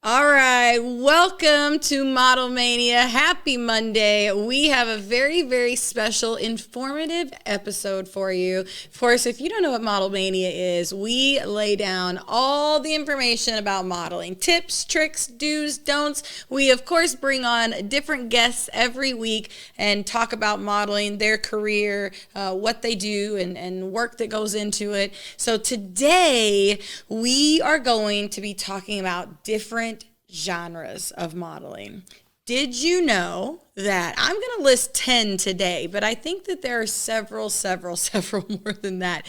All right, welcome to Model Mania. Happy Monday. We have a very, very special, informative episode for you. Of course, if you don't know what Model Mania is, we lay down all the information about modeling. Tips, tricks, do's, don'ts. We, of course, bring on different guests every week and talk about modeling, their career, what they do, and work that goes into it. So today, we are going to be talking about different genres of modeling. Did you know that I'm going to list 10 today, but I think that there are several more than that.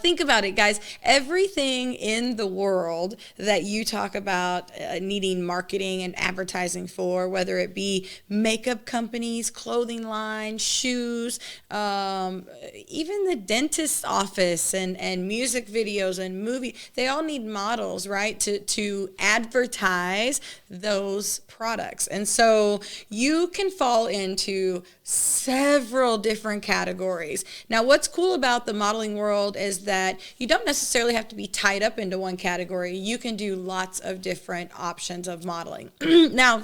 Think about it, guys. Everything in the world that you talk about needing marketing and advertising for, whether it be makeup companies, clothing lines, shoes, even the dentist's office and music videos and movie, they all need models, right, to advertise those products. And so you can fall into several different categories. Now, what's cool about the modeling world is that you don't necessarily have to be tied up into one category. You can do lots of different options of modeling. Now,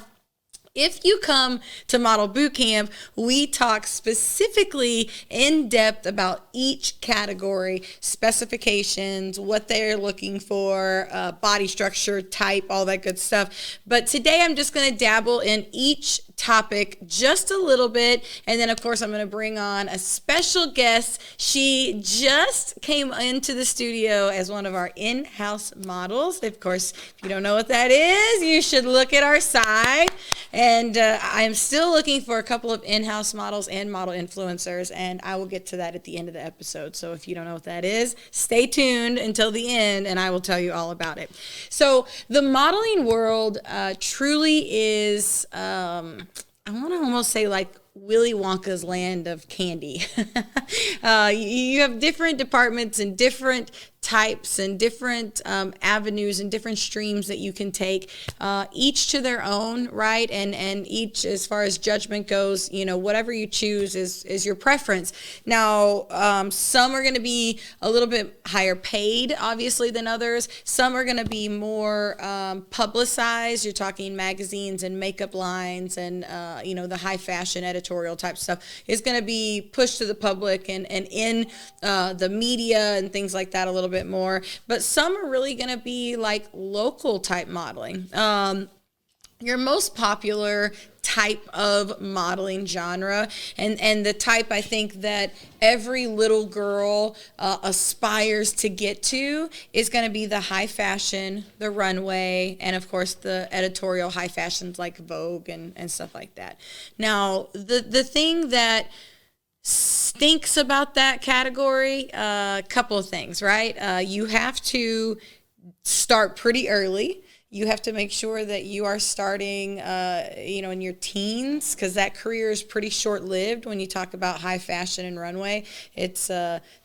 if you come to Model Bootcamp, we talk specifically in depth about each category, specifications, what they're looking for, body structure, type, all that good stuff. But today I'm just going to dabble in each topic just a little bit, and then of course I'm going to bring on a special guest. She just came into the studio as one of our in-house models. Of course, if you don't know what that is, you should look at our side. And I'm still looking for a couple of in-house models and model influencers, and I will get to that at the end of the episode. So if you don't know what that is, stay tuned until the end, and I will tell you all about it. So the modeling world truly is, I want to almost say like Willy Wonka's land of candy. You have different departments and different types and different avenues and different streams that you can take, each to their own, right? And each, as far as judgment goes, you know, whatever you choose is your preference. Now, some are going to be a little bit higher paid, obviously, than others. Some are going to be more publicized. You're talking magazines and makeup lines and, you know, the high fashion editorial type stuff is going to be pushed to the public and in the media and things like that a little bit more. But some are really going to be like local type modeling. Your most popular type of modeling genre and the type I think that every little girl aspires to get to is going to be the high fashion, the runway, and of course the editorial high fashions like Vogue and stuff like that. Now, the thing that stinks about that category, a couple of things, right? You have to start pretty early. You have to make sure that you are starting, you know, in your teens, because that career is pretty short-lived when you talk about high fashion and runway. It's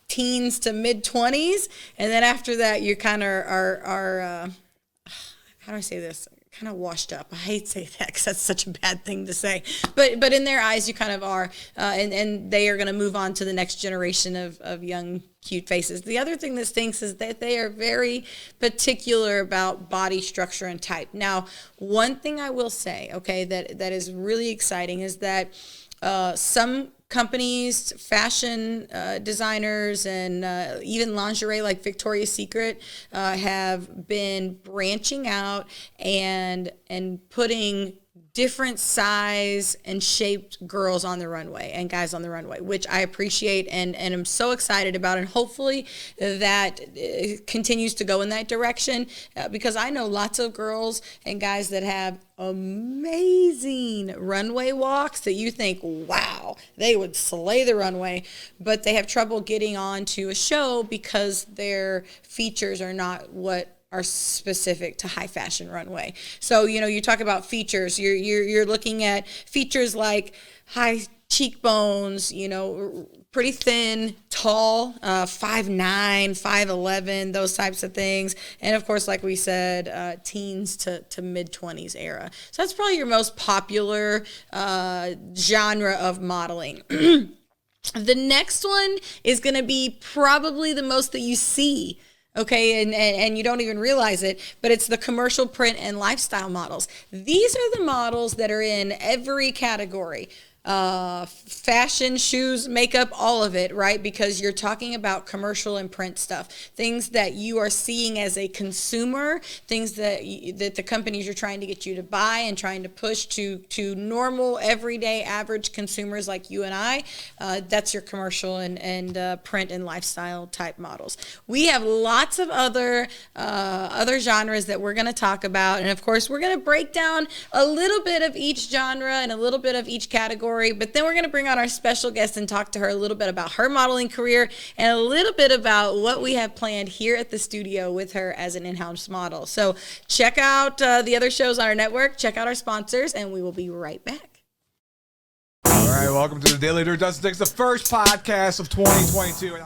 teens to mid-20s, and then after that, you kind of are how do I say this? Kind of washed up. I hate to say that because that's such a bad thing to say. But in their eyes, you kind of are, and they are going to move on to the next generation of young, cute faces. The other thing that stinks is that they are very particular about body structure and type. Now, one thing I will say, okay, that is really exciting is that some companies, fashion designers, and even lingerie like Victoria's Secret have been branching out and putting different size and shaped girls on the runway and guys on the runway, which I appreciate and am so excited about. And hopefully that continues to go in that direction because I know lots of girls and guys that have amazing runway walks that you think, wow, they would slay the runway, but they have trouble getting onto a show because their features are not what are specific to high fashion runway. So, you talk about features. You're looking at features like high cheekbones, pretty thin, tall, 5'9", 5'11", those types of things. And of course, like we said, teens to mid-20s era. So that's probably your most popular genre of modeling. The next one is going to be probably the most that you see. Okay, and you don't even realize it, but it's the commercial print and lifestyle models. These are the models that are in every category. Fashion, shoes, makeup, all of it, right? Because you're talking about commercial and print stuff, things that you are seeing as a consumer, things that the companies are trying to get you to buy and trying to push to normal, everyday, average consumers like you and I. That's your commercial and print and lifestyle type models. We have lots of other genres that we're going to talk about, and of course, we're going to break down a little bit of each genre and a little bit of each category. But then we're going to bring on our special guest and talk to her a little bit about her modeling career and a little bit about what we have planned here at the studio with her as an in-house model. So check out the other shows on our network, check out our sponsors, and we will be right back. All right, welcome to the Daily Dirt with Dustin Diggs, the first podcast of 2022.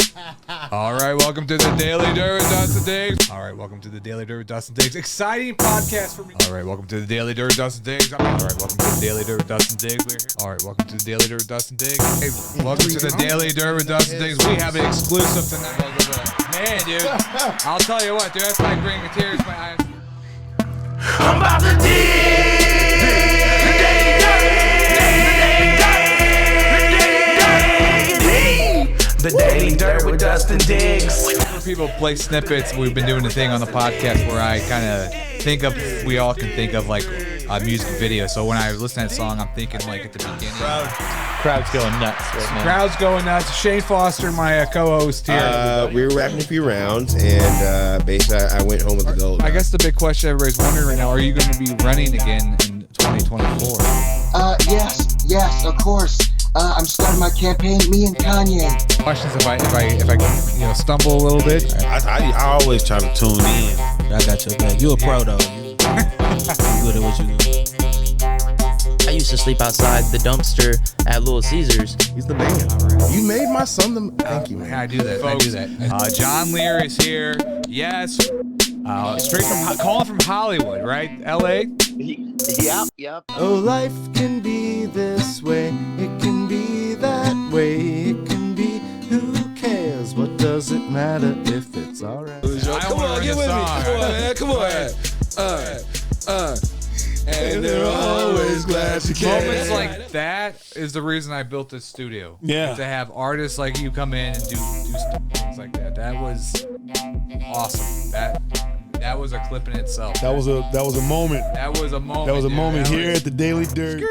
All right, welcome to the Daily Dirt with Dustin Diggs. All right, welcome to the Daily Dirt with Dustin Diggs. Exciting podcast for me. All right, welcome to the Daily Dirt with Dustin Diggs. All right, welcome to the Daily Dirt with Dustin Diggs. We're here. All right, welcome to the Daily Dirt with Dustin Diggs. Hey, welcome to the Daily Dirt with Dustin Diggs. We have an exclusive tonight. Man, dude, I'll tell you what, dude, that's like bringing tears to my eyes. I'm about to dig the Daily Dirt. The Daily Dirt with Dustin Diggs. People play snippets. We've been doing a thing on the podcast where I kind of we all can think of like a music video. So when I listen to that song, I'm thinking like at the beginning. Crowd's going nuts right now. Crowd's going nuts. Shane Foster, my co-host here. We were wrapping a few rounds, and basically I went home with the gold. I guess the big question everybody's wondering right now, are you going to be running again in 2024? Yes, of course. I'm starting my campaign, me and Kanye. Questions if I stumble a little bit. I always try to tune in. I got your back. You a pro though. You good at what you do. I used to sleep outside the dumpster at Little Caesars. He's the man. You made my son the. Thank you, man. I do that. John Lear is here. Yes. Straight from calling from Hollywood, right? L.A. Yep. Oh, life can be this way, it can be that way, it can be, who cares, what does it matter if it's alright? Come on, get with me. Come on, man. And they're always glad you can. Moments like that is the reason I built this studio. Yeah. To have artists like you come in and do things like that. That was awesome. That was a clip in itself. That was a moment. That was a moment. That was a moment here at the Daily Dirt.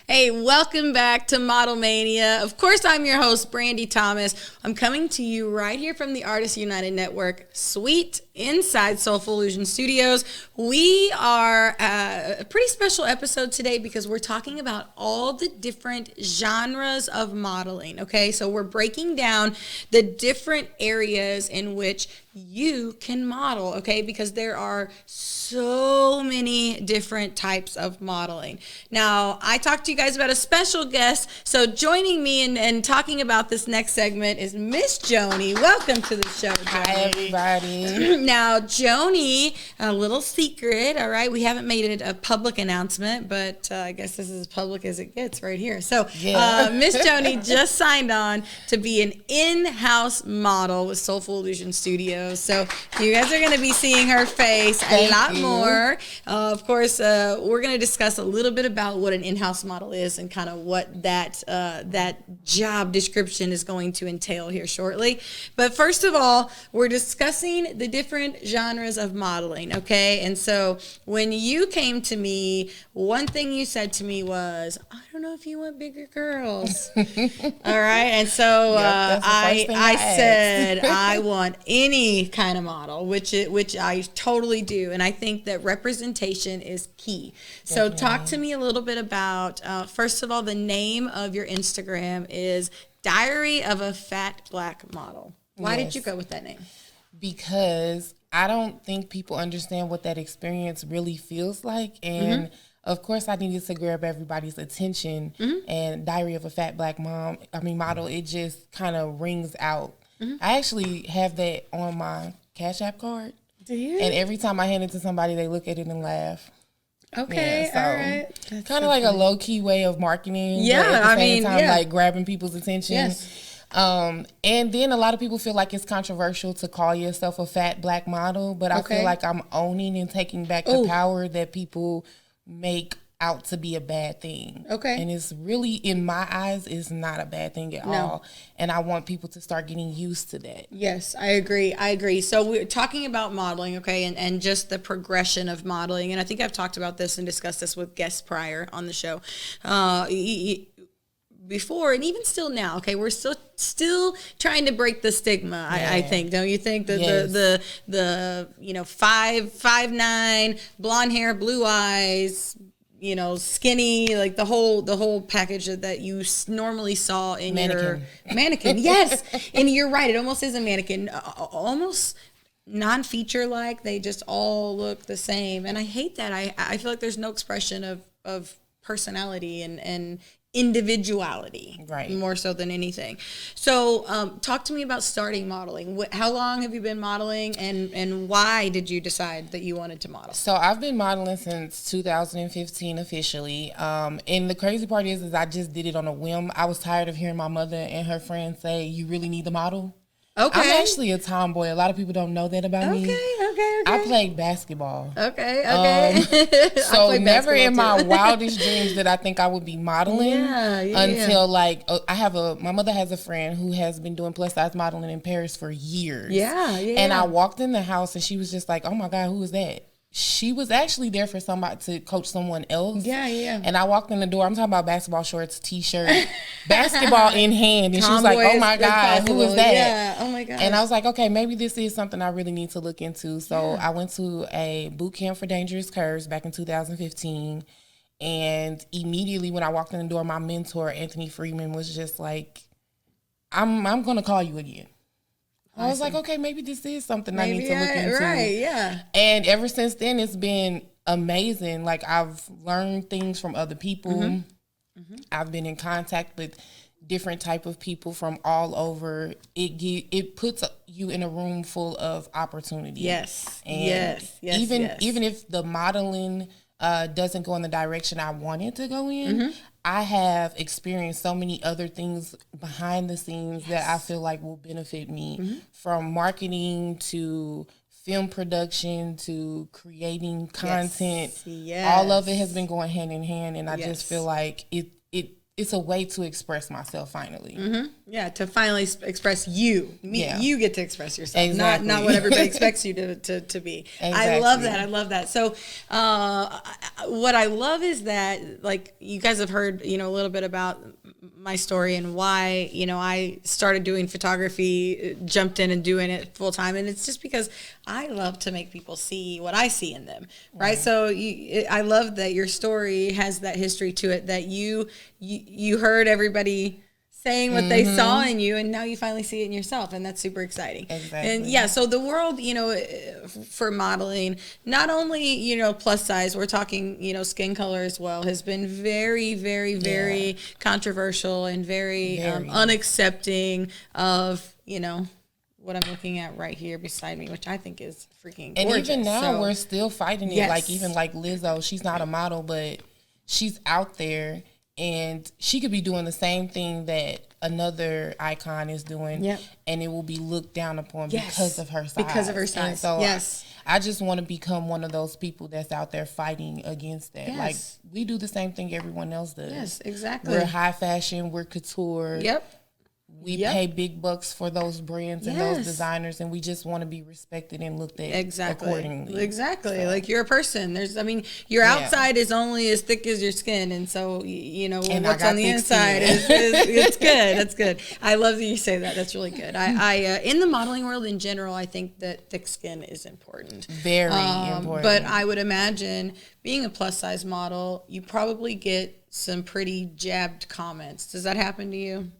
Hey, welcome back to Model Mania. Of course, I'm your host, Brandy Thomas. I'm coming to you right here from the Artists United Network suite inside Soulful Illusion Studios. We are a pretty special episode today because we're talking about all the different genres of modeling, okay? So we're breaking down the different areas in which you can model, okay? Because there are so many different types of modeling. Now, I talked to you guys about a special guest, so joining me and talking about this next segment is Miss Jhoni. Welcome to the show, Jhoni. Hi, everybody. Now, Jhoni, a little secret, all right? We haven't made it a public announcement, but I guess this is as public as it gets right here. So, Miss Jhoni just signed on to be an in-house model with Soulful Illusion Studios. So you guys are going to be seeing her face a lot more. Of course, we're going to discuss a little bit about what an in-house model is and kind of what that job description is going to entail here shortly. But first of all, we're discussing the different genres of modeling, okay? And so when you came to me, one thing you said to me was, I don't know if you want bigger girls. All right? And so I said, I want any kind of model, which I totally do. And I think that representation is key. So talk to me a little bit about, first of all, the name of your Instagram is Diary of a Fat Black Model. Why did you go with that name? because I don't think people understand what that experience really feels like. And of course, I needed to grab everybody's attention. And Diary of a Fat Black Model, it just kind of rings out. I actually have that on my Cash App card. Do you? And every time I hand it to somebody, they look at it and laugh. Okay, so all right. Kind of like a low key way of marketing. Yeah, but at the same time, yeah. like grabbing people's attention. Yes. And then a lot of people feel like it's controversial to call yourself a fat black model, but I feel like I'm owning and taking back the power that people make out to be a bad thing. Okay. And it's really, in my eyes, is not a bad thing at all. And I want people to start getting used to that. Yes, I agree. So we're talking about modeling, okay, and just the progression of modeling. And I think I've talked about this and discussed this with guests prior on the show. Before and even still now, okay, we're still trying to break the stigma. I think, don't you think that the 5'9", blonde hair, blue eyes, skinny, like the whole package that you normally saw in your mannequin. Yes, and you're right. It almost is a mannequin, almost non-feature like. They just all look the same, and I hate that. I feel like there's no expression of personality and individuality, right? More so than anything. So talk to me about starting modeling. How long have you been modeling, and why did you decide that you wanted to model? So I've been modeling since 2015 officially. And the crazy part is I just did it on a whim. I was tired of hearing my mother and her friends say, "You really need to model." Okay. I'm actually a tomboy. A lot of people don't know that about me. Okay. I played basketball. Okay. So never in my wildest dreams did I think I would be modeling until my mother has a friend who has been doing plus size modeling in Paris for years. And I walked in the house and she was just like, "Oh my God, who is that?" She was actually there for somebody to coach someone else. And I walked in the door. I'm talking about basketball shorts, t-shirt, basketball in hand. And she was like, "Oh my God, who is that?" Yeah, oh my God. And I was like, okay, maybe this is something I really need to look into. So I went to a boot camp for Dangerous Curves back in 2015. And immediately when I walked in the door, my mentor, Anthony Freeman, was just like, I'm going to call you again. I was like, okay, maybe this is something I need to look into. Right, yeah. And ever since then, it's been amazing. Like, I've learned things from other people. I've been in contact with different type of people from all over. It puts you in a room full of opportunity. Yes. And even if the modeling doesn't go in the direction I wanted to go in, I have experienced so many other things behind the scenes that I feel like will benefit me, from marketing to film production to creating content. All of it has been going hand in hand, and I just feel like it's a way to express myself finally. Yeah, to finally express you. You get to express yourself, exactly. not what everybody expects you to be. Exactly. I love that. So what I love is that, like, you guys have heard, a little bit about my story and why, I started doing photography, jumped in and doing it full time. And it's just because I love to make people see what I see in them. Right. So I love that your story has that history to it, that you heard everybody saying what they saw in you, and now you finally see it in yourself, and that's super exciting. Exactly. And so the world, for modeling, not only, plus size, we're talking, skin color as well, has been very, very, very controversial and very unaccepting of, what I'm looking at right here beside me, which I think is freaking gorgeous. And even now, we're still fighting it. Like, even like Lizzo, she's not a model, but she's out there. And she could be doing the same thing that another icon is doing, and it will be looked down upon because of her size. And so I just want to become one of those people that's out there fighting against that. Like, we do the same thing everyone else does. Yes, exactly. We're high fashion, we're couture. We pay big bucks for those brands and those designers, and we just want to be respected and looked at accordingly. Exactly. So. Like, you're a person. Your outside is only as thick as your skin, and so, what's on the inside is it's good. That's good. I love that you say that. That's really good. I in the modeling world in general, I think that thick skin is important. Very important. But I would imagine being a plus size model, you probably get some pretty jabbed comments. Does that happen to you?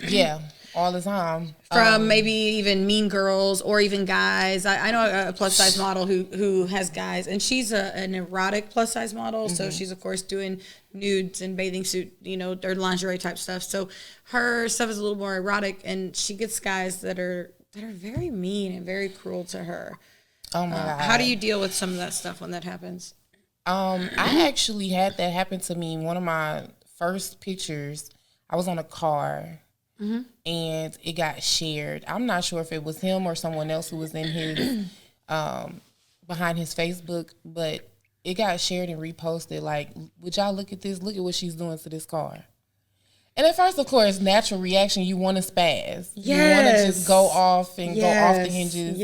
Yeah, all the time. From maybe even Mean Girls or even guys. I know a plus size model who has guys, and she's an erotic plus size model. So she's of course doing nudes and bathing suit, or lingerie type stuff. So her stuff is a little more erotic, and she gets guys that are very mean and very cruel to her. Oh my God. How do you deal with some of that stuff when that happens? I actually had that happen to me. One of my first pictures, I was on a car. And it got shared. I'm not sure if it was him or someone else who was in his behind his Facebook, but it got shared and reposted. Like, would y'all look at this? Look at what she's doing to this car. And at first, of course, natural reaction, you want to spaz. Yes. You want to just go off and go off the hinges.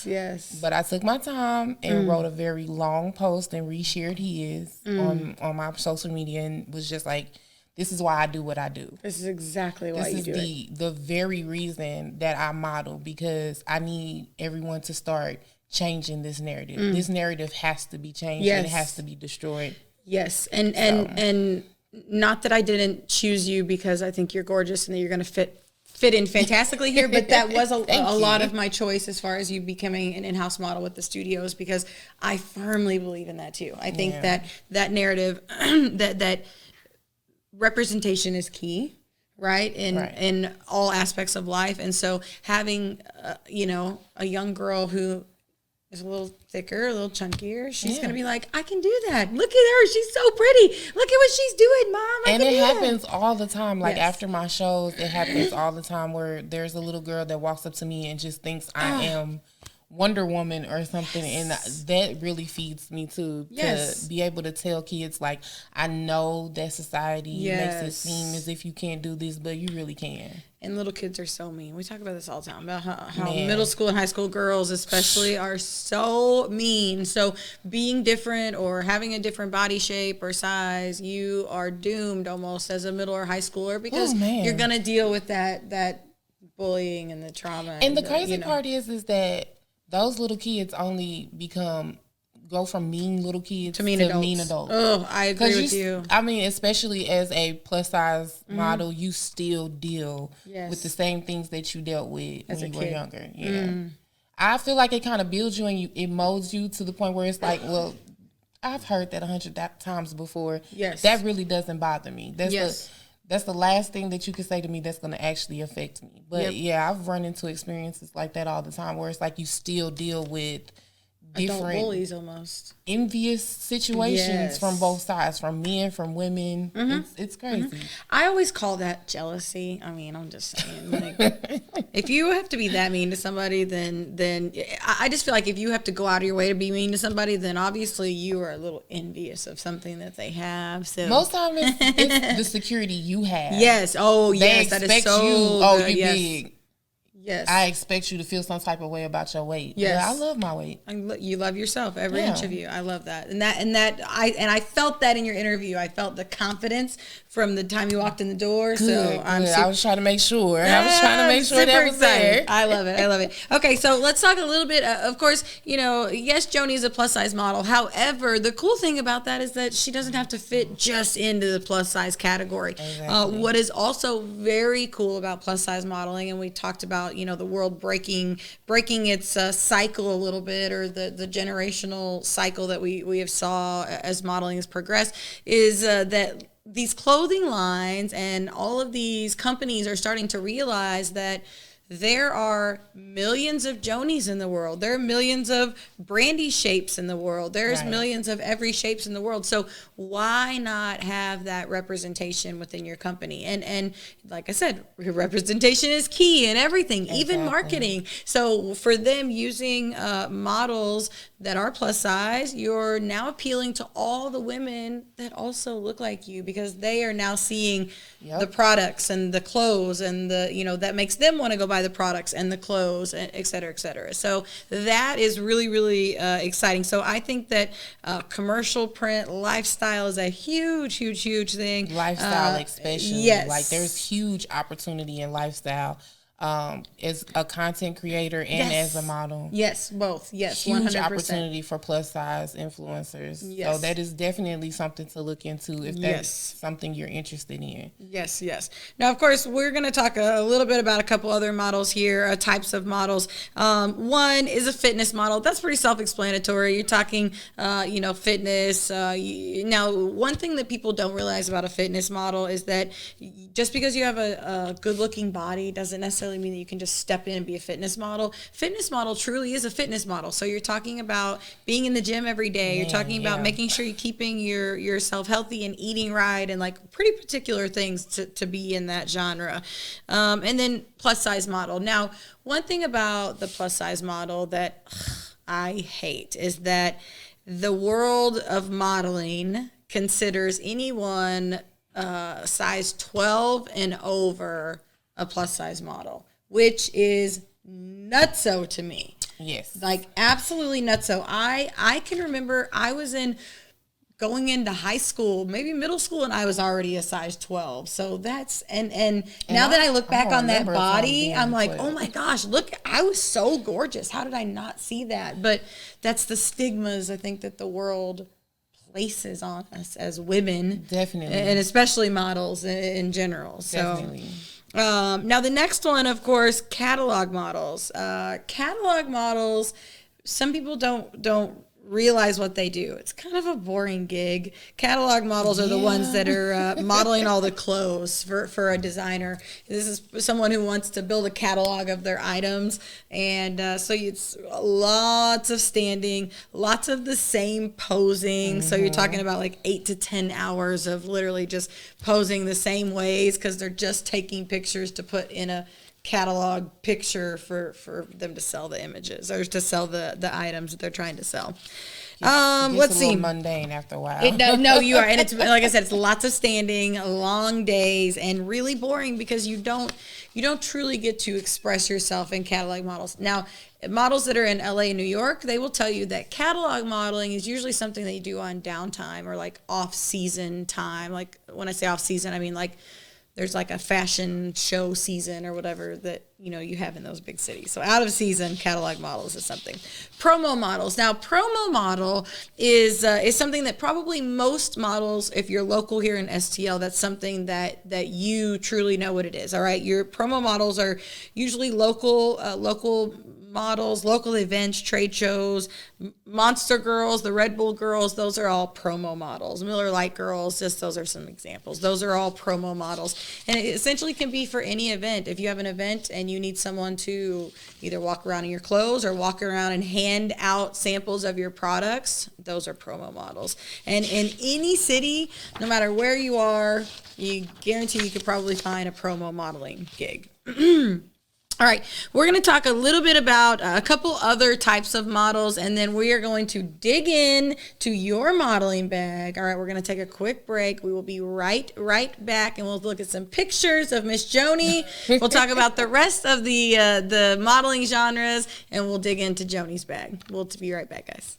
Yes. But I took my time and wrote a very long post and reshared his on my social media and was just like, this is why I do what I do. This is exactly why you do it. This is the very reason that I model, because I need everyone to start changing this narrative. This narrative has to be changed and it has to be destroyed. Yes, and not that I didn't choose you because I think you're gorgeous and that you're going to fit in fantastically here, but that was a lot of my choice as far as you becoming an in-house model with the studios, because I firmly believe in that too. I think that narrative that representation is key, right? In all aspects of life. And so having, a young girl who is a little thicker, a little chunkier, she's going to be like, I can do that. Look at her. She's so pretty. Look at what she's doing, Mom. And it happens all the time. Like after my shows, it happens all the time where there's a little girl that walks up to me and just thinks I am Wonder Woman or something, and that really feeds me too, to be able to tell kids, like, I know that society makes it seem as if you can't do this, but you really can. And little kids are so mean. We talk about this all the time, about how middle school and high school girls especially are so mean. So being different or having a different body shape or size, you are doomed almost as a middle or high schooler, because you're going to deal with that bullying and the trauma. And the crazy part is that those little kids only go from mean little kids to mean adults. Oh, I agree with you. I mean, especially as a plus size model, you still deal with the same things that you dealt with when you were younger. Yeah. I feel like it kind of builds you and it molds you to the point where it's like, well, I've heard that 100 times before. Yes. That really doesn't bother me. That's the last thing that you could say to me that's going to actually affect me. But I've run into experiences like that all the time, where it's like you still deal with different adult bullies, almost envious situations from both sides, from men, from women. It's crazy. I always call that jealousy. I mean, I'm just saying, like, if you have to be that mean to somebody, then I just feel like if you have to go out of your way to be mean to somebody, then obviously you are a little envious of something that they have. So most time it's the security you have. Yes. Oh, yes. That is so good. You big. Yes. I expect you to feel some type of way about your weight. Yes. Yeah, I love my weight. You love yourself, every inch of you. I love that. And I felt that in your interview. I felt the confidence from the time you walked in the door. Good. I was trying to make sure. That was there. I love it. Okay, so let's talk a little bit. Of course, yes, Jhoni is a plus size model. However, the cool thing about that is that she doesn't have to fit just into the plus size category. Exactly. What is also very cool about plus size modeling, and we talked about the world breaking its cycle a little bit, or the generational cycle that we have saw as modeling has progressed, is that these clothing lines and all of these companies are starting to realize that there are millions of Jhonis in the world. There are millions of Brandy shapes in the world. There's millions of every shapes in the world. So why not have that representation within your company? And like I said, representation is key in everything, even marketing. So for them using models that are plus size, you're now appealing to all the women that also look like you, because they are now seeing the products and the clothes and that makes them want to go buy the products and the clothes, et cetera, et cetera. So that is really, really exciting. So I think that commercial print lifestyle is a huge, huge, huge thing. Lifestyle, especially. Yes. Like, there's huge opportunity in lifestyle. as a content creator and as a model. Yes, both. Yes, huge 100%. opportunity for plus size influencers. Yes. So that is definitely something to look into if that's something you're interested in. Yes, yes. Now, of course, we're going to talk a little bit about a couple other models here, types of models. One is a fitness model. That's pretty self-explanatory. You're talking, fitness. Now, one thing that people don't realize about a fitness model is that just because you have a good-looking body doesn't necessarily mean that you can just step in and be a fitness model. Fitness model truly is a fitness model. So you're talking about being in the gym every day. You're talking about making sure you're keeping yourself healthy and eating right and like pretty particular things to be in that genre. And then plus size model. Now, one thing about the plus size model that I hate is that the world of modeling considers anyone size 12 and over a plus size model, which is nutso to me. Yes. Like absolutely nutso. I can remember I was going into high school, maybe middle school, and I was already a size 12. So that's, and now that I look back on that body, I'm like, 12. Oh my gosh, look, I was so gorgeous. How did I not see that? But that's the stigmas I think that the world places on us as women. Definitely. And especially models in general. So. Definitely. Now the next one, of course, catalog models. Catalog models, some people don't realize what they do. It's kind of a boring gig. Catalog models are the ones that are modeling all the clothes for a designer. This is someone who wants to build a catalog of their items. And so it's lots of standing, lots of the same posing. So you're talking about like 8 to 10 hours of literally just posing the same ways because they're just taking pictures to put in a catalog picture for them to sell the images or to sell the items that they're trying to sell. Let's see. Mundane after a while. No, you are, and it's like I said, it's lots of standing, long days, and really boring because you don't truly get to express yourself in catalog models. Now, models that are in LA and New York, they will tell you that catalog modeling is usually something that you do on downtime or like off-season time. Like when I say off-season, I mean like there's like a fashion show season or whatever that, you have in those big cities. So out of season, catalog models is something. Promo models. Now, promo model is something that probably most models, if you're local here in STL, that's something that you truly know what it is. All right. Your promo models are usually local models, local events, trade shows, Monster Girls, the Red Bull Girls, those are all promo models. Miller Lite Girls, just those are some examples. Those are all promo models. And it essentially can be for any event. If you have an event and you need someone to either walk around in your clothes or walk around and hand out samples of your products, those are promo models. And in any city, no matter where you are, you guarantee you could probably find a promo modeling gig. All right, we're going to talk a little bit about a couple other types of models, and then we are going to dig in to your modeling bag. All right, we're going to take a quick break. We will be right back, and we'll look at some pictures of Miss Jhoni. We'll talk about the rest of the modeling genres, and we'll dig into Jhoni's bag. We'll be right back, guys.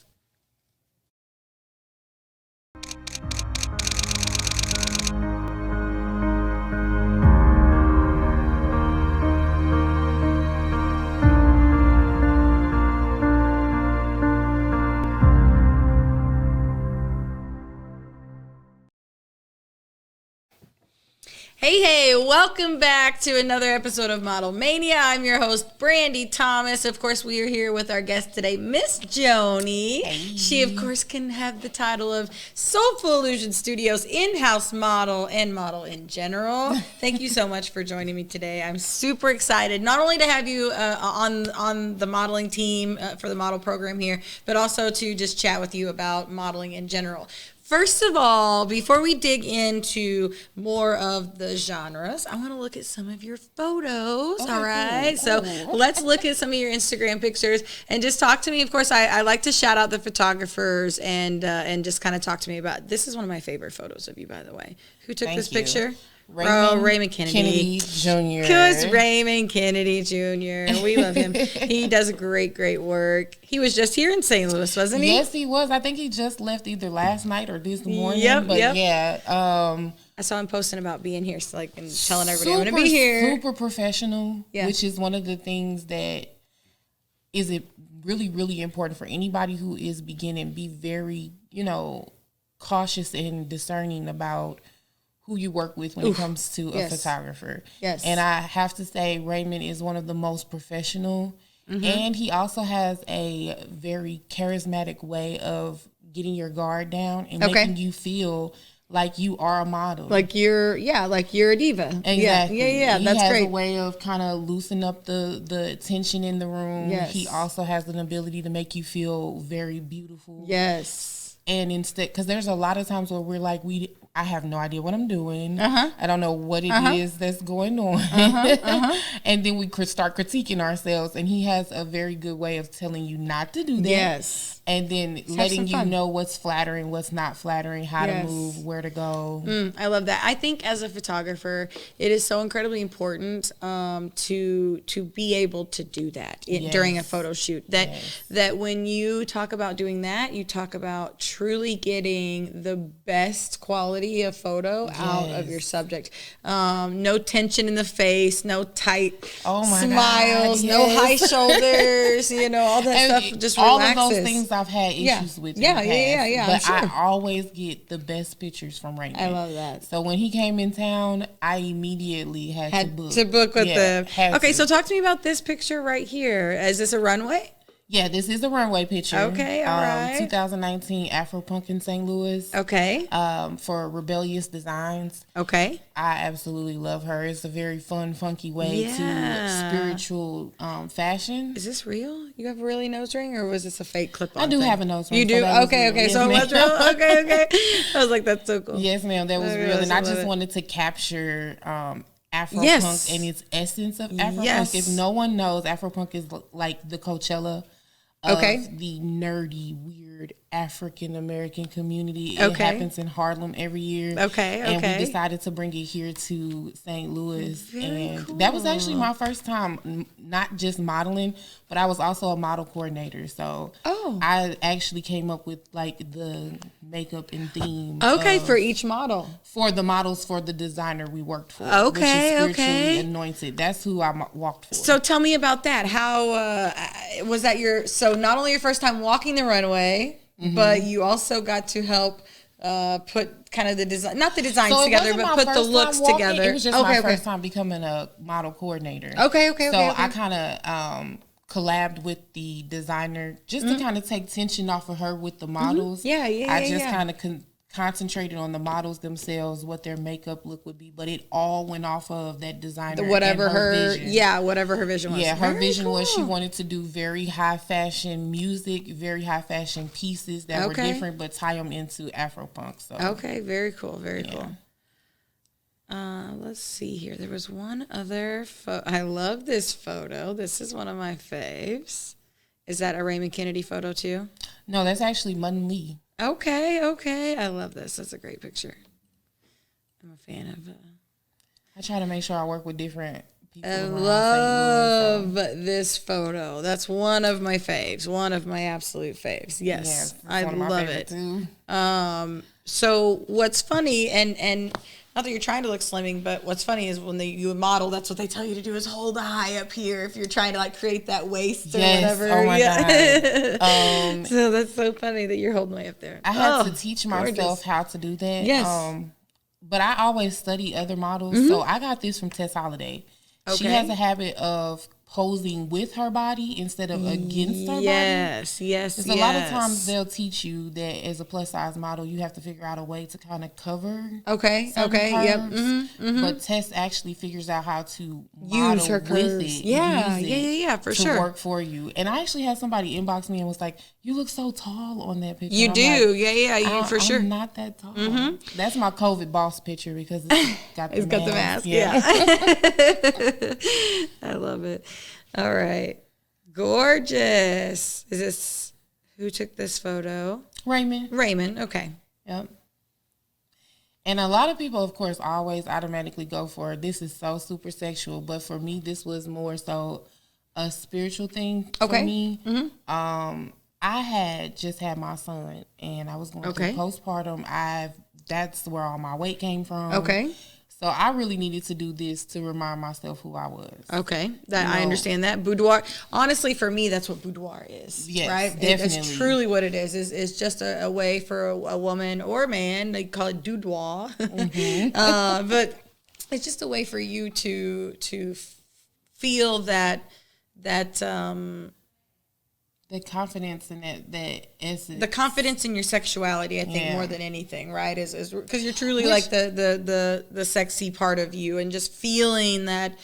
Hey, welcome back to another episode of Model Mania. I'm your host, Brandy Thomas. Of course, we are here with our guest today, Miss Jhoni. Hey. She, of course, can have the title of Soulful Illusion Studios in-house model and model in general. Thank you so much for joining me today. I'm super excited, not only to have you on the modeling team for the model program here, but also to just chat with you about modeling in general. First of all, before we dig into more of the genres, I want to look at some of your photos. All right. So let's look at some of your Instagram pictures and just talk to me. Of course, I like to shout out the photographers and just kind of talk to me about, this is one of my favorite photos of you, by the way. Who took this picture? Raymond Kennedy Jr. Because Raymond Kennedy Jr. We love him. He does great work. He was just here in St. Louis, wasn't he? Yes, he was. I think he just left either last night or this morning. Yep. Yeah. I saw him posting about being here, so and telling everybody I'm going to be here. Super professional, which is one of the things that is really, really important for anybody who is beginning. Be very, cautious and discerning about who you work with when it comes to a photographer. Yes. And I have to say Raymond is one of the most professional, and he also has a very charismatic way of getting your guard down and making you feel like you are a model. Like you're a diva. Exactly. Yeah. That's he has great. a way of kind of loosening up the tension in the room. Yes. He also has an ability to make you feel very beautiful. Yes. And instead, because there's a lot of times where we're like, I have no idea what I'm doing. I don't know what it is that's going on. And then we could start critiquing ourselves. And he has a very good way of telling you not to do that. Yes. And then letting you know what's flattering, what's not flattering, how to move, where to go. I love that. I think as a photographer, it is so incredibly important to be able to do that during a photo shoot. That when you talk about doing that, you talk about truly getting the best quality of photo out of your subject. No tension in the face, no tight smiles, no high shoulders, all that stuff just all relaxes. All of those things I've had issues with. Yeah. But I always get the best pictures from Raymond. I love that. So when he came in town, I immediately had to book with the. Okay, so talk to me about this picture right here. Is this a runway? Yeah, this is a runway picture. Okay, all right. 2019 Afropunk in St. Louis. Okay. For Rebellious Designs. Okay. I absolutely love her. It's a very fun, funky way to spiritual fashion. Is this real? You have a really nose ring, or was this a fake clip-on? I do thing? have a nose ring. You do? So okay. Yes, so that's real? Okay. I was like, that's so cool. Yes, ma'am. That was real. And I just wanted to capture Afropunk and its essence of Afropunk. Yes. If no one knows, Afropunk is like the Coachella of the nerdy, weird African American community. It happens in Harlem every year. And we decided to bring it here to St. Louis. Very cool. That was actually my first time, not just modeling, but I was also a model coordinator. So I actually came up with like the makeup and theme. For each model. For the models for the designer we worked for. Okay, which is spiritually anointed. That's who I walked for. So tell me about that. How was that so not only your first time walking the runway, but you also got to help put kind of the design, not the designs together, but put the looks together. It was just my first time becoming a model coordinator. Okay. I kind of collabed with the designer just to kind of take tension off of her with the models. I just kind of concentrated on the models themselves, what their makeup look would be, but it all went off of that designer. Whatever her vision. Whatever her vision was. Yeah, her vision was she wanted to do very high fashion music, very high fashion pieces that were different, but tie them into Afropunk. So very cool, very cool. Let's see here. There was one other photo. I love this photo. This is one of my faves. Is that a Raymond Kennedy photo too? No, that's actually Mun Lee. Okay. I love this. That's a great picture. I'm a fan of it. I try to make sure I work with different people. I love this photo. That's one of my faves. One of my absolute faves. Yes, I love it. Too. So what's funny, and not that you're trying to look slimming, but what's funny is when you model, that's what they tell you to do is hold the high up here if you're trying to like create that waist or whatever. Oh my God. So that's so funny that you're holding way up there. I had to teach myself how to do that. Yes. But I always study other models. So I got this from Tess Holliday. She has a habit of posing with her body instead of against her body. Yes. Because a lot of times they'll teach you that as a plus size model, you have to figure out a way to kind of cover. Curves. But Tess actually figures out how to use her curves. With it. Yeah, for sure. To work for you. And I actually had somebody inbox me and was like, "You look so tall on that picture." You do, like, you for sure. I'm not that tall. That's my COVID boss picture because it's got the mask. Yeah. I love it. All right. Gorgeous. Is this, who took this photo? Raymond. Okay. Yep. And a lot of people, of course, always automatically go for this is so super sexual. But for me, this was more so a spiritual thing for me. Mm-hmm. I had just had my son, and I was going through postpartum. That's where all my weight came from. Okay. So I really needed to do this to remind myself who I was. Okay, I understand that. Boudoir, honestly, for me, that's what boudoir is. Yes, right? Definitely. It's truly what it is. It's just a way for a woman or a man. They call it boudoir, but it's just a way for you to feel that. The confidence in that essence. The confidence in your sexuality, I think, more than anything, right? Is because you're truly like the sexy part of you, and just feeling that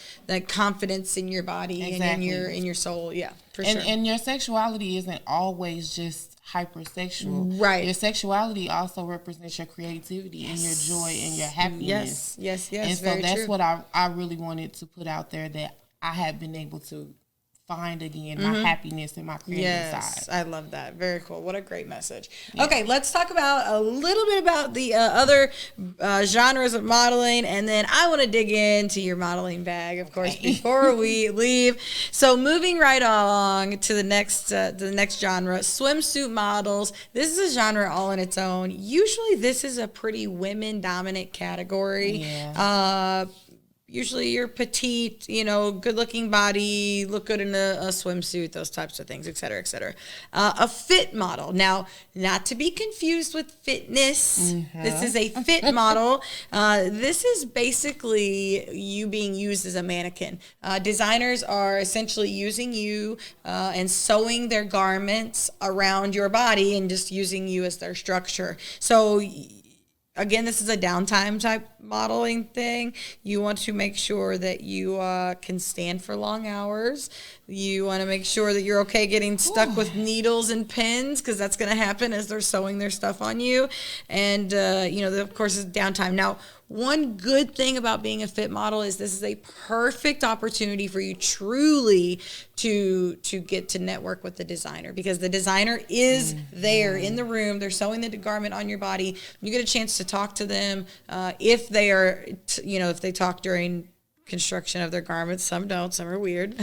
confidence in your body and in your soul. Yeah, for sure. And your sexuality isn't always just hypersexual. Right. Your sexuality also represents your creativity and your joy and your happiness. Yes. And so that's what I really wanted to put out there, that I have been able to find again my happiness and my creative side. I love that. Very cool. What a great message. Yeah. Okay, let's talk about a little bit about the other genres of modeling, and then I want to dig into your modeling bag, of course, before we leave. So moving right along to the next genre, swimsuit models. This is a genre all on its own. Usually this is a pretty women-dominant category. Yeah. Usually you're petite, good-looking body, look good in a swimsuit, those types of things, et cetera, et cetera. A fit model. Now, not to be confused with fitness. Mm-hmm. This is a fit model. This is basically you being used as a mannequin. Designers are essentially using you and sewing their garments around your body and just using you as their structure. So, again, this is a downtime type modeling thing. You want to make sure that you can stand for long hours. You want to make sure that you're okay getting stuck with needles and pins, because that's going to happen as they're sewing their stuff on you. And, of course, it's downtime. Now, one good thing about being a fit model is this is a perfect opportunity for you truly to get to network with the designer, because the designer is there in the room. They're sewing the garment on your body. You get a chance to talk to them if they are, if they talk during construction of their garments. Some don't, some are weird,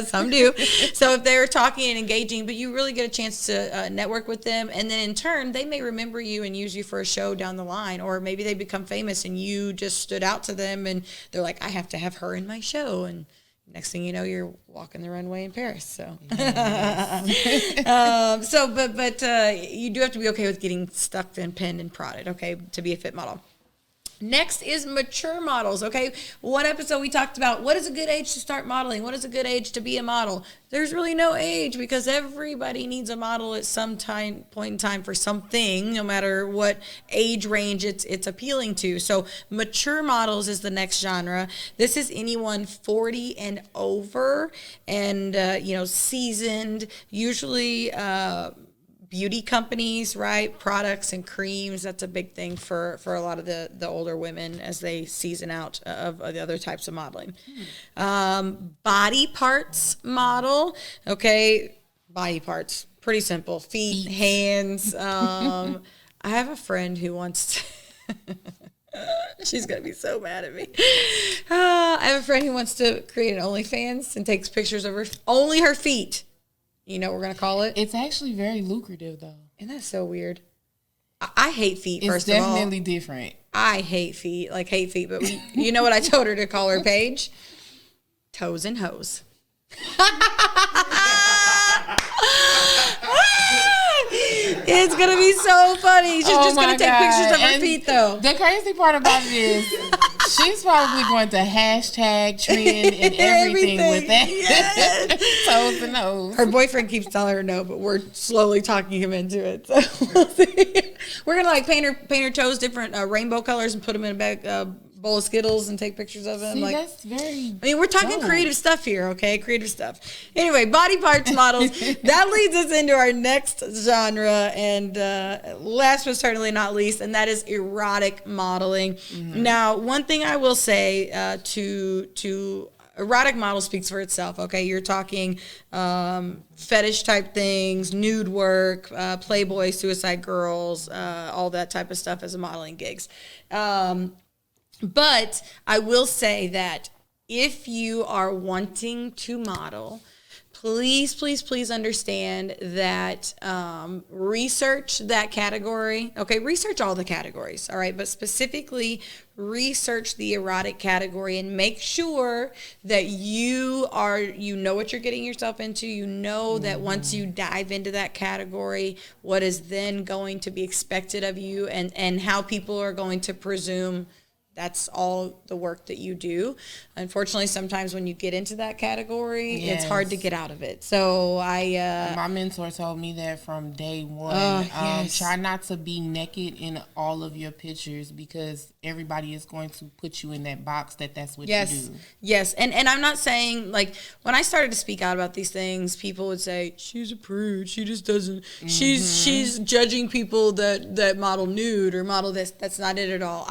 some do. So if they're talking and engaging, but you really get a chance to network with them, and then in turn they may remember you and use you for a show down the line, or maybe they become famous and you just stood out to them and they're like, I have to have her in my show, and next thing you know, you're walking the runway in Paris. So, but you do have to be okay with getting stuck and pinned and prodded, okay, to be a fit model. Next is mature models, okay? One episode we talked about what is a good age to start modeling? What is a good age to be a model? There's really no age, because everybody needs a model at some point in time for something, no matter what age range it's appealing to. So mature models is the next genre. This is anyone 40 and over, and seasoned, usually beauty companies, right? Products and creams. That's a big thing for a lot of the older women as they season out of the other types of modeling. Body parts model. Okay. Body parts. Pretty simple. Feet. Hands. I have a friend who wants to she's going to be so mad at me. I have a friend who wants to create an OnlyFans and takes pictures of only her feet. You know what we're going to call it? It's actually very lucrative, though. Isn't that so weird? I hate feet, first of all. It's definitely different. I hate feet, but you know what I told her to call her page? Toes and Hose. It's going to be so funny. She's just going to take pictures of her feet, though. The crazy part about it is she's probably going to hashtag trend and everything with that. Yes. Toes and Hose. Her boyfriend keeps telling her no, but we're slowly talking him into it. So we'll see. We're going to paint her toes different rainbow colors and put them in a bag, bowl of Skittles and take pictures of them. See, that's very we're talking creative stuff here, okay? Creative stuff. Anyway, body parts models. That leads us into our next genre, and last but certainly not least, and that is erotic modeling. Mm-hmm. Now, one thing I will say to erotic model speaks for itself. Okay, you're talking fetish type things, nude work, Playboy, Suicide Girls, all that type of stuff as a modeling gigs. But I will say that if you are wanting to model, please understand that research that category. Okay, research all the categories, all right? But specifically research the erotic category and make sure that you know what you're getting yourself into. You know that once you dive into that category, what is then going to be expected of you and how people are going to presume that's all the work that you do. Unfortunately, sometimes when you get into that category, it's hard to get out of it. So my mentor told me that from day one. Try not to be naked in all of your pictures because everybody is going to put you in that box that's what you do. Yes, and I'm not saying, like, when I started to speak out about these things, people would say, she's a prude, she just doesn't, she's judging people that model nude or model this. That's not it at all.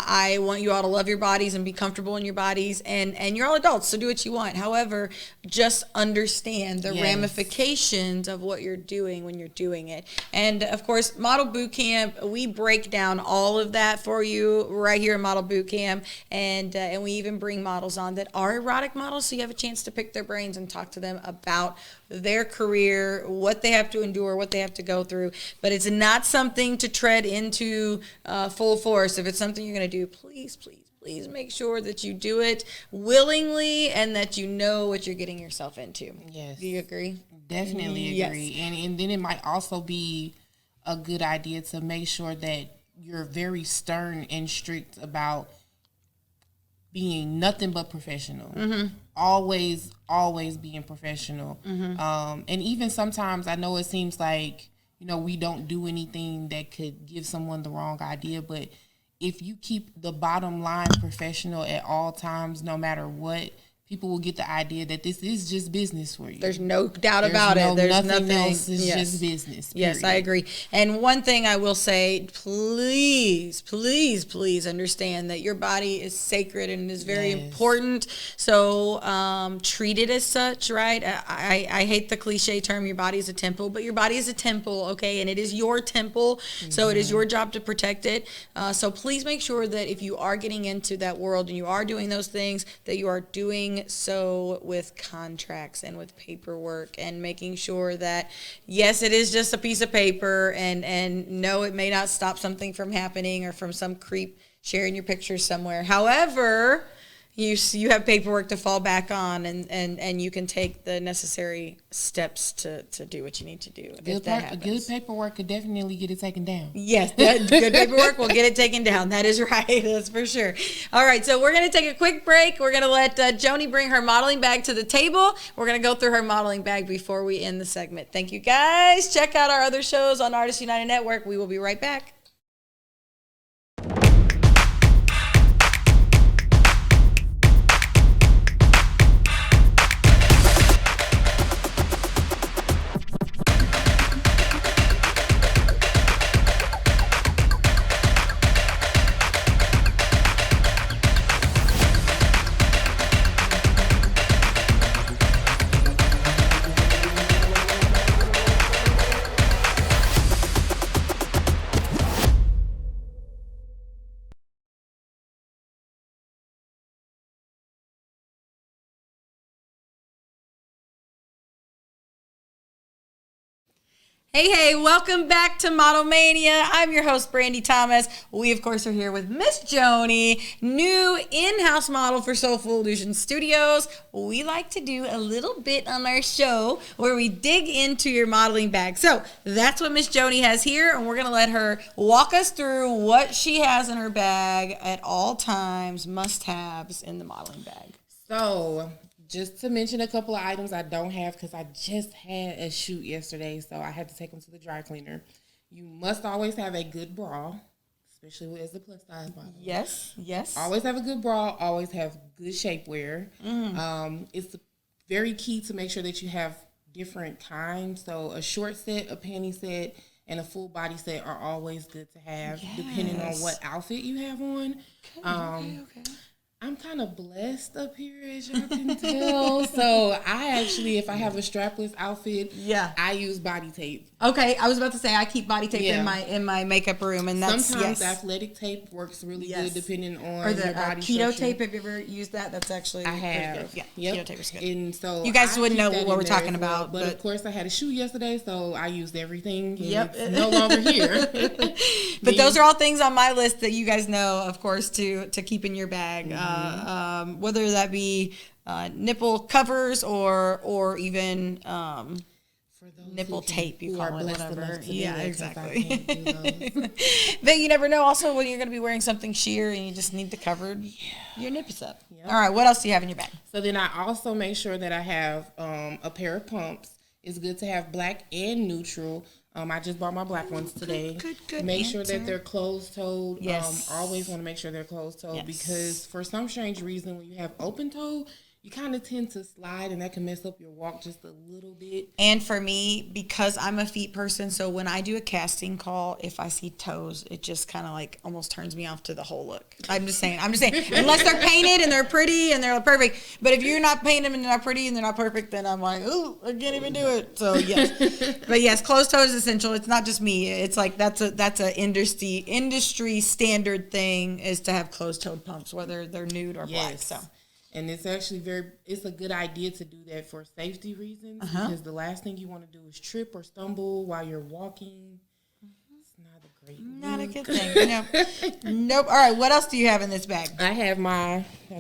I want you all to love your bodies and be comfortable in your bodies, and you're all adults, so do what you want. However, just understand the ramifications of what you're doing when you're doing it. And of course, Model Boot Camp, we break down all of that for you right here in Model Boot Camp, and we even bring models on that are erotic models, so you have a chance to pick their brains and talk to them about their career, what they have to endure, what they have to go through. But it's not something to tread into full force. If it's something you're going to do, please make sure that you do it willingly and that you know what you're getting yourself into. Yes. Do you agree? Definitely agree. Yes. And then it might also be a good idea to make sure that you're very stern and strict about being nothing but professional. Always being professional. And even sometimes I know it seems like, we don't do anything that could give someone the wrong idea, but if you keep the bottom line professional at all times, no matter what, people will get the idea that this is just business for you. There's no doubt about it. There's nothing else. It's just business. Period. Yes, I agree. And one thing I will say, please understand that your body is sacred and is very important. So treat it as such, right? I hate the cliche term, your body is a temple, but your body is a temple, okay? And it is your temple, so it is your job to protect it. So please make sure that if you are getting into that world and you are doing those things, that you are doing so with contracts and with paperwork and making sure that, yes, it is just a piece of paper, and no, it may not stop something from happening or from some creep sharing your pictures somewhere. However, you have paperwork to fall back on, and you can take the necessary steps to do what you need to do. Good paperwork could definitely get it taken down. Yes, good paperwork will get it taken down. That is right. That's for sure. All right, so we're going to take a quick break. We're going to let Jhoni bring her modeling bag to the table. We're going to go through her modeling bag before we end the segment. Thank you, guys. Check out our other shows on Artists United Network. We will be right back. Hey, welcome back to Model Mania. I'm your host, Brandy Thomas. We, of course, are here with Miss Jhoni, new in-house model for Soulful Illusion Studios. We like to do a little bit on our show where we dig into your modeling bag. So that's what Miss Jhoni has here, and we're going to let her walk us through what she has in her bag at all times, must-haves in the modeling bag. So just to mention a couple of items I don't have because I just had a shoot yesterday, so I had to take them to the dry cleaner. You must always have a good bra, especially as a plus size model. Yes. Always have a good bra. Always have good shapewear. It's very key to make sure that you have different kinds. So a short set, a panty set, and a full body set are always good to have, depending on what outfit you have on. Okay. I'm kind of blessed up here, as y'all can tell. So I actually, if I have a strapless outfit, I use body tape. Okay, I was about to say I keep body tape in my makeup room, and that's sometimes athletic tape works really good depending on the your body keto structure. tape. Have you ever used that? That's actually I have. Good. Yeah, keto tape is good. And so you guys wouldn't know what we're talking well. about, but of course I had a shoe yesterday, so I used everything. Yep, it's no longer here. But those are all things on my list that you guys know, of course, to keep in your bag. Whether that be nipple covers or even nipple tape, you call it, whatever. Yeah, exactly. But you never know also when you're going to be wearing something sheer and you just need to cover your nipples up. Yep. All right, what else do you have in your bag? So then I also make sure that I have a pair of pumps. It's good to have black and neutral. I just bought my black ones today. Good Make sure that they're closed-toed. Yes. Always want to make sure they're closed-toed because for some strange reason, when you have open-toe, you kind of tend to slide, and that can mess up your walk just a little bit. And for me, because I'm a feet person, so when I do a casting call, if I see toes, it just kind of like almost turns me off to the whole look. I'm just saying, unless they're painted and they're pretty and they're perfect. But if you're not painted and they're not pretty and they're not perfect, then I'm like, ooh, I can't even do it. So yes, but yes, closed toe is essential. It's not just me. It's like that's a industry standard thing is to have closed-toed pumps, whether they're nude or black. So. And it's actually it's a good idea to do that for safety reasons because the last thing you want to do is trip or stumble while you're walking. It's not a good thing. No. Nope. All right. What else do you have in this bag? I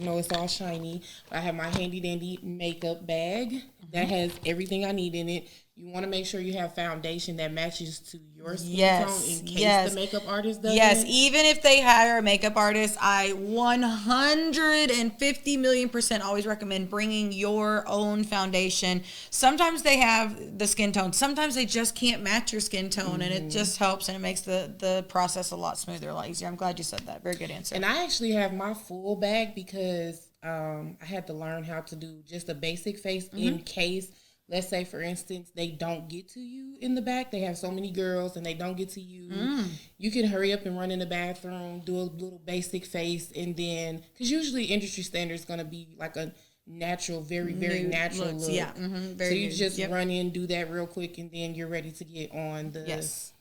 know it's all shiny, but I have my handy dandy makeup bag that has everything I need in it. You want to make sure you have foundation that matches to your skin tone in case the makeup artist does. Yes, even if they hire a makeup artist, I 150 million% always recommend bringing your own foundation. Sometimes they have the skin tone. Sometimes they just can't match your skin tone, and it just helps, and it makes the process a lot smoother, a lot easier. I'm glad you said that. Very good answer. And I actually have my full bag because I had to learn how to do just a basic face in case. Let's say, for instance, they don't get to you in the back. They have so many girls and they don't get to you. You can hurry up and run in the bathroom, do a little basic face, and then, because usually industry standard is going to be like a natural, very, very natural look. Yeah. So you just run in, do that real quick, and then you're ready to get on the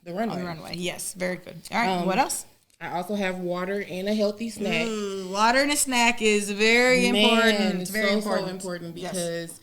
runway. On the runway. Yes, very good. All right, what else? I also have water and a healthy snack. Water and a snack is very important. It's very important because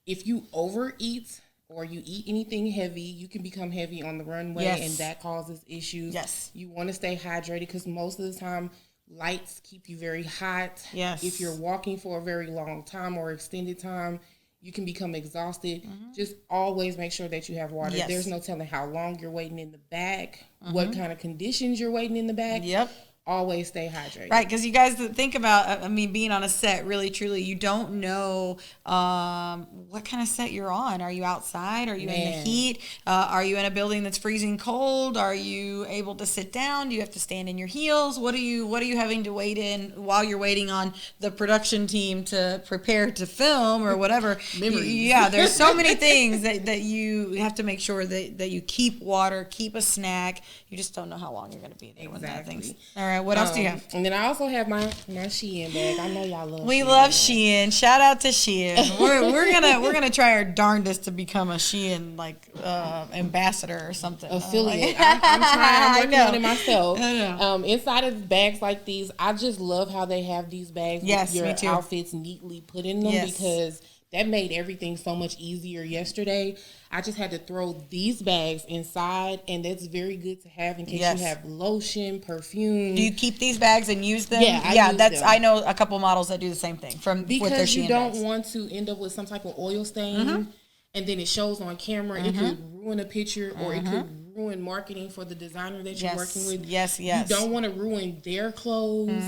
if you overeat or you eat anything heavy, you can become heavy on the runway, and that causes issues. Yes. You want to stay hydrated because most of the time, lights keep you very hot. Yes. If you're walking for a very long time or extended time, you can become exhausted. Just always make sure that you have water. Yes. There's no telling how long you're waiting in the back, what kind of conditions you're waiting in the back. Yep. Always stay hydrated. Right, because you guys think about, being on a set, really, truly, you don't know what kind of set you're on. Are you outside? Are you in the heat? Are you in a building that's freezing cold? Are you able to sit down? Do you have to stand in your heels? What are you having to wait in while you're waiting on the production team to prepare to film or whatever? There's so many things that you have to make sure that you keep water, keep a snack. You just don't know how long you're going to be there when that thing's. All right. What else do you have? And then I also have my Shein bag. I know y'all love. We love Shein. Shout out to Shein. We're gonna try our darndest to become a Shein ambassador or something. Affiliate. I'm trying. I'm working on it myself. Inside of bags like these, I just love how they have these bags with your outfits neatly put in them because that made everything so much easier yesterday. I just had to throw these bags inside, and that's very good to have in case you have lotion, perfume. Do you keep these bags and use them? Yeah, I use them. I know a couple models that do the same thing with their because Shein you don't bags. want to end up with some type of oil stain, and then it shows on camera. It could ruin a picture, or it could ruin marketing for the designer that you're working with. Yes. You don't want to ruin their clothes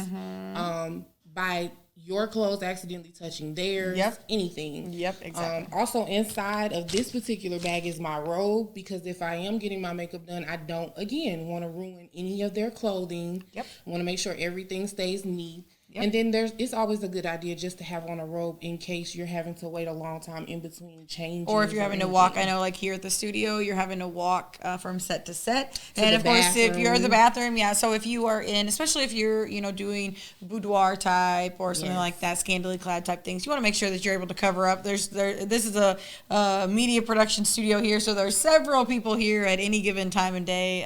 by your clothes accidentally touching theirs, anything. Yep, exactly. Also, inside of this particular bag is my robe because if I am getting my makeup done, I don't, again, want to ruin any of their clothing. Yep. I want to make sure everything stays neat. And then it's always a good idea just to have on a robe in case you're having to wait a long time in between changes. Or if you're having to walk, I know like here at the studio, you're having to walk from set to set. And of course, if you're in the bathroom, so if you are in, especially if you're, doing boudoir type or something like that, scantily clad type things, you want to make sure that you're able to cover up. This is a media production studio here, so there's several people here at any given time and day,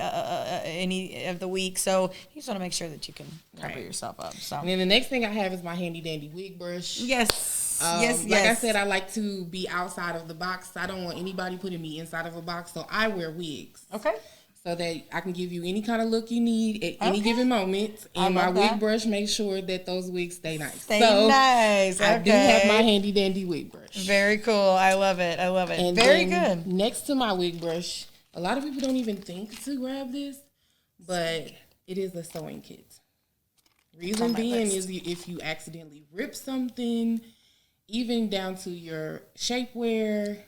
any of the week. So you just want to make sure that you can cover yourself up. So. And then the next thing I have is my handy dandy wig brush. Yes. Like I said, I like to be outside of the box. I don't want anybody putting me inside of a box, so I wear wigs. Okay. So that I can give you any kind of look you need at any given moment. And my wig brush makes sure that those wigs stay nice. Nice. Okay. I do have my handy dandy wig brush. Very cool. I love it. And very good. Next to my wig brush, a lot of people don't even think to grab this, but it is a sewing kit. Reason being is if you accidentally rip something, even down to your shapewear,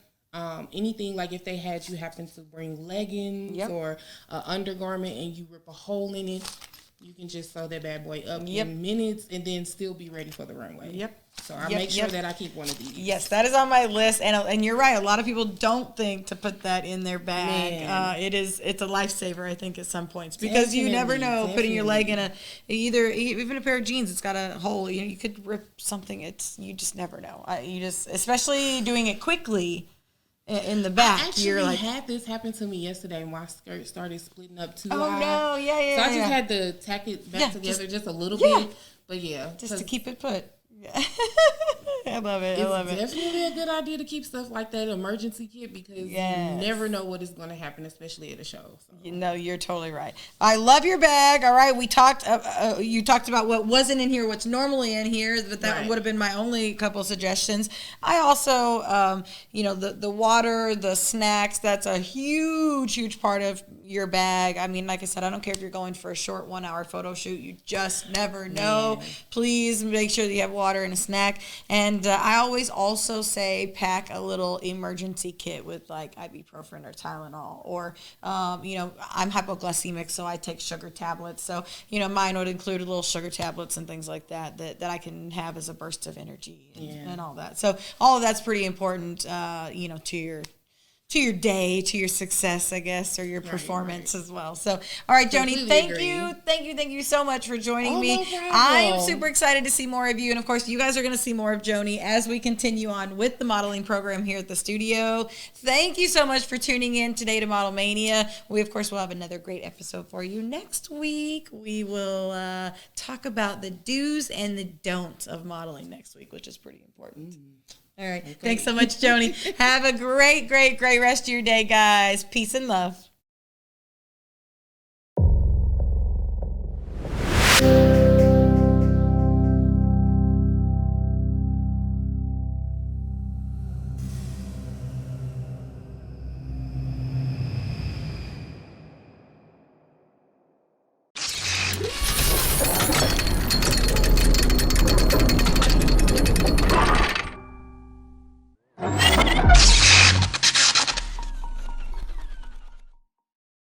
anything like if they had you happen to bring leggings or an undergarment and you rip a hole in it, you can just sew that bad boy up in minutes and then still be ready for the runway. Yep. So I make sure that I keep one of these. Yes, that is on my list, and you're right. A lot of people don't think to put that in their bag. It's a lifesaver, I think, at some points because you never know. Putting your leg in even a pair of jeans, it's got a hole. You could rip something. You just never know. Especially doing it quickly. In the back, I actually had this happen to me yesterday. My skirt started splitting up too high. Oh no! Yeah. So I just had to tack it back together just a little bit. But just to keep it put. I love it. It's definitely a good idea to keep stuff like that emergency kit because you never know what is going to happen, especially at a show. So. No, you're totally right. I love your bag. All right, we talked. You talked about what wasn't in here, what's normally in here, but that would have been my only couple of suggestions. I also, the water, the snacks. That's a huge part of your bag. I mean, like I said, I don't care if you're going for a short 1 hour photo shoot. You just never know. Please make sure that you have water and a snack. And I always also say pack a little emergency kit with like ibuprofen or Tylenol. Or, I'm hypoglycemic, so I take sugar tablets. So, mine would include little sugar tablets and things like that I can have as a burst of energy and all that. So all of that's pretty important, to your day, to your success, I guess, or your performance as well. So, all right, Jhoni, thank you so much for joining me. No problem. I'm super excited to see more of you. And of course, you guys are going to see more of Jhoni as we continue on with the modeling program here at the studio. Thank you so much for tuning in today to Model Mania. We, of course, will have another great episode for you next week. We will talk about the do's and the don'ts of modeling next week, which is pretty important. All right. Okay. Thanks so much, Jhoni. Have a great rest of your day, guys. Peace and love.